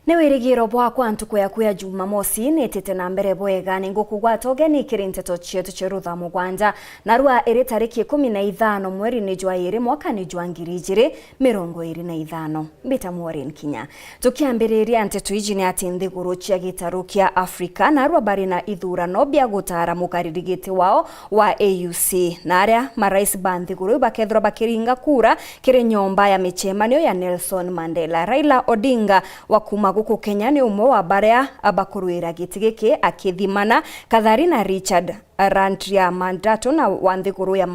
Newirigiro bwa kwantuko ya kuya Jumamosi netete na mbere bwega ningukugwata ogeni kirinteto chetu cherutha mugwanja narua iri tariki 15 mweri ni jwa iri mwaka ni jwa 2025 mbita Maureen Kinya tukiambiriria nteto iji ni ati nthiguru cia gitaru kia Afrika narua bari na ithurano bia gutara mukaririgiti wao wa AUC na aria marais ba nthiguru bakethro bakiringa kura kiri nyomba ya michemanio ya Nelson Mandela. Raila Odinga wa kuma guku Kenya ni umwe wa baria abakuruira giti giki akithimana kathari na Richard Rantria Mandato na wanthiguru ya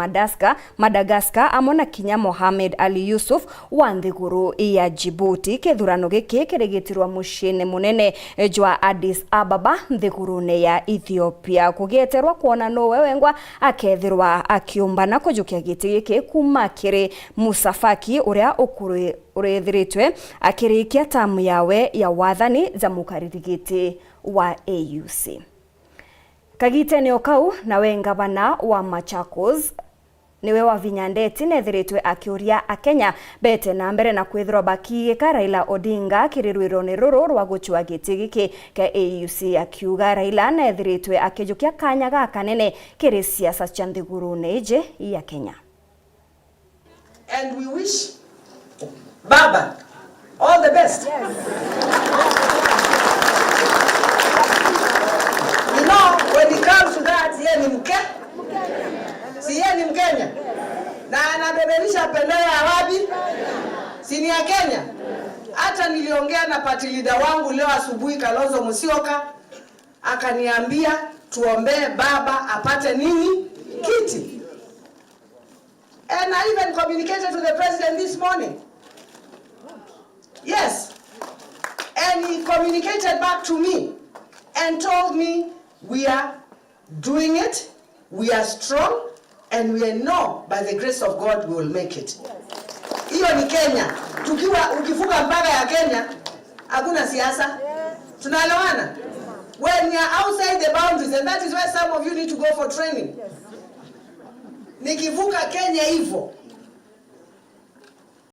Madagascar amona Kinya Mohamed Ali Yusuf wanthiguru ya Djibouti. Kithurano giki kirigitirwa mushine munene jwa Addis Ababa nthigurune ya Ethiopia kugeterwa kuona no wewengwa akethirwa akiumbana kujukia giti giki kuma kiri Musa Faki uria urethiritwe akirikia tamu yawe ya wathani za mukaririgiti wa AUC. Kagite ni okau na wengavana wa Machakos niwe wa Vinyandeti nethiritwe akiuria akenya bete na mbere na kwithirwa bakigika Raila Odinga kirirwiro ni ruru rwa guchua giti giki ka AUC akiuga Raila nethiritwe akijukia kanya ga kanene kiri siasa cia nthigurune ije ya Kenya. And we wish Baba all the best. Yes. You know, when it comes to that, yeye ni Mkenya. Si yeye ni Mkenya. Na anabebelisha bendera ya wapi? Si ni ya Kenya. Hata niliongea na party leader wangu leo asubuhi Kalonzo Musyoka akaniambia tuombee baba apate nini? Kiti. And I even communicated to the president this morning. Yes. And he communicated back to me and told me we are doing it, we are strong, and we know by the grace of God we will make it. Hiyo ni Kenya. Ukifuka mpaka ya Kenya, hakuna siasa. Tunaelewana? When you are outside the boundaries, and that is why some of you need to go for training. Nikivuka Kenya hivyo,